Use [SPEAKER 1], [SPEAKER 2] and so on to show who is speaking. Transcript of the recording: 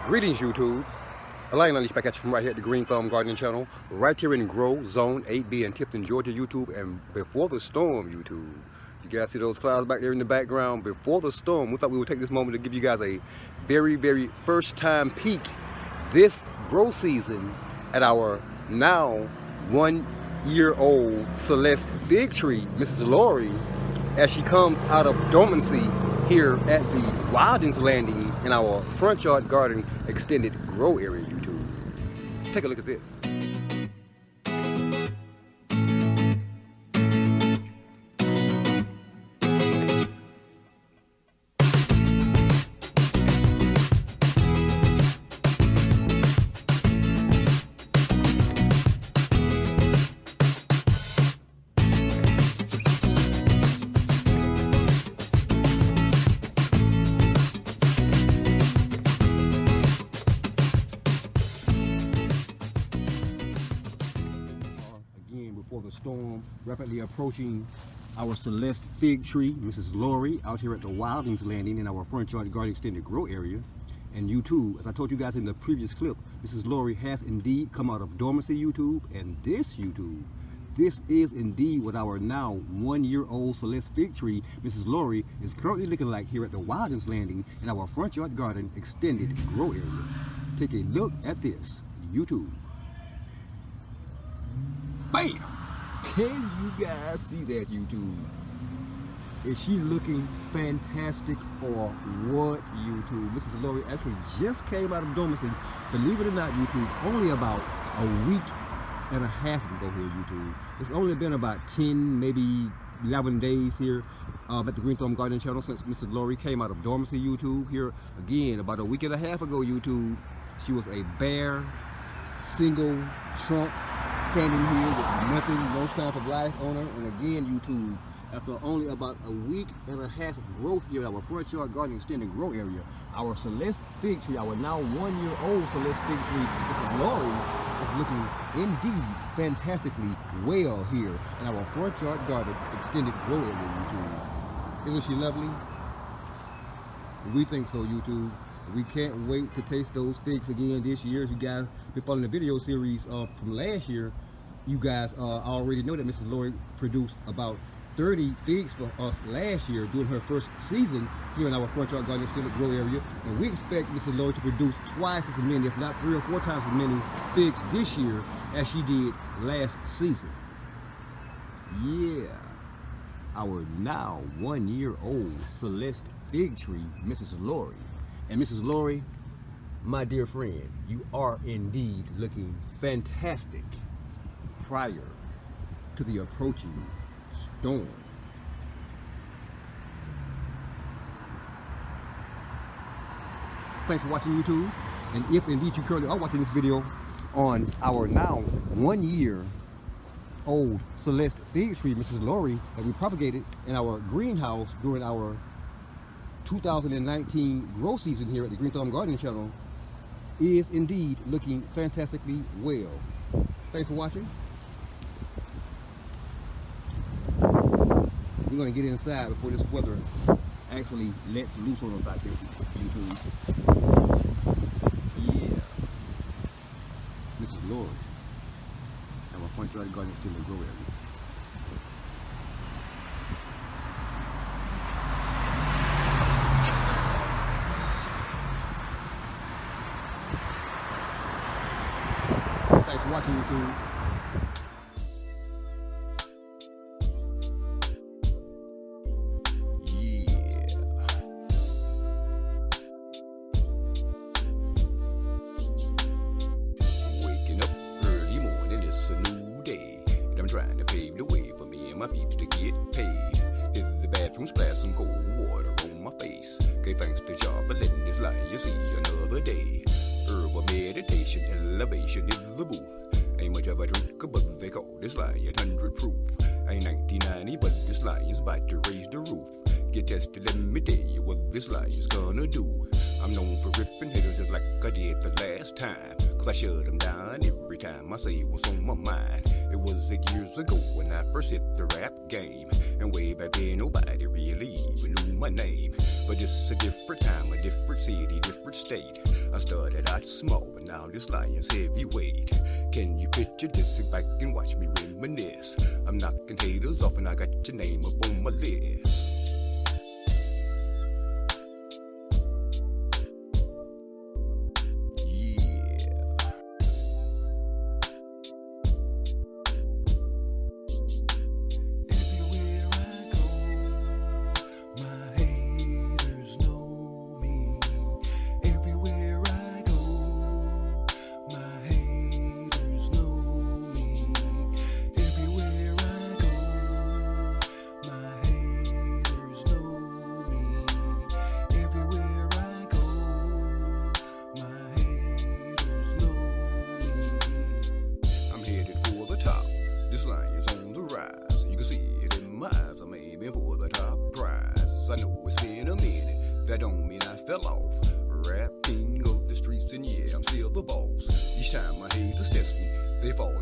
[SPEAKER 1] Greetings, YouTube. Elaine Unleashed back at you from right here at the Green Thumb Gardening Channel, right here in Grow Zone 8B in Tifton, Georgia, YouTube. And before the storm, YouTube, you guys see those clouds back there in the background? Before the storm, we thought we would take this moment to give you guys a very, very first time peek this grow season at our now 1-year-old Celeste fig tree, Mrs. Lori, as she comes out of dormancy here at the Wildings Landing in our front yard garden extended grow area, YouTube. Take a look at this. Before the storm, rapidly approaching our Celeste fig tree, Mrs. Lori, out here at the Wildings Landing in our front yard garden extended grow area. And YouTube, as I told you guys in the previous clip, Mrs. Lori has indeed come out of dormancy, YouTube. And this, YouTube, this is indeed what our now 1-year-old Celeste fig tree, Mrs. Lori, is currently looking like here at the Wildings Landing in our front yard garden extended grow area. Take a look at this, YouTube. Bam! Can you guys see that, YouTube? Is she looking fantastic or what, YouTube? Mrs. Lori actually just came out of dormancy. Believe it or not, YouTube, only about a week and a half ago here, YouTube. It's only been about 10, maybe 11 days here at the Green Thumb Garden Channel since Mrs. Lori came out of dormancy, YouTube. Here, again, about a week and a half ago, YouTube, she was a bare, single trunk, standing here with nothing, no signs of life on her. And again, YouTube, after only about a week and a half of growth here at our front yard garden extended grow area, our Celeste fig tree, our now 1-year-old Celeste fig tree, Mrs. Lori, is looking indeed fantastically well here in our front yard garden extended grow area, YouTube. Isn't she lovely? We think so, YouTube. We can't wait to taste those figs again this year. As you guys been following the video series from last year, you guys already know that Mrs. Lori produced about 30 figs for us last year during her first season here in our front yard garden extended grow area. And we expect Mrs. Lori to produce twice as many, if not 3 or 4 times as many figs this year as she did last season. Yeah, our now 1-year-old Celeste fig tree, Mrs. Lori. And Mrs. Lori, my dear friend, you are indeed looking fantastic prior to the approaching storm. Thanks for watching, YouTube. And if indeed you currently are watching this video on our now 1-year-old Celeste fig tree, Mrs. Lori, that we propagated in our greenhouse during our 2019 grow season here at the Green Thumb Gardening Channel, is indeed looking fantastically well. Thanks for watching. We're going to get inside before this weather actually lets loose on us out here, YouTube. Yeah. Mrs. Lori, our front yard garden extended grow area. Thanks for watching, YouTube.
[SPEAKER 2] Trying to pave the way for me and my peeps to get paid. Hit the bathroom, splash some cold water on my face. Okay, thanks to y'all for letting this light you see another day. Herbal meditation, elevation is the booth. Ain't much of a drinker, but they call this lion 100 proof. Ain't 1990, but this lion's about to raise the roof. Get tested, let me tell you what this lion's gonna do. I'm known for ripping hitters just like I did the last time. Cause I shut them down every time I say what's on my mind. It was 8 years ago when I first hit the rap game. And way back then nobody really even knew my name. But it's a different time, a different city, different state. I started out small, but now this lion's heavyweight. Can you picture this? Sit back and watch me reminisce. I'm knocking haters off and I got your name up on my list. This lion's on the rise. You can see it in my eyes. I'm aiming for the top prize. I know it's been a minute. That don't mean I fell off. Rap king of the streets, and yeah, I'm still the boss. Each time my haters test me, they fall.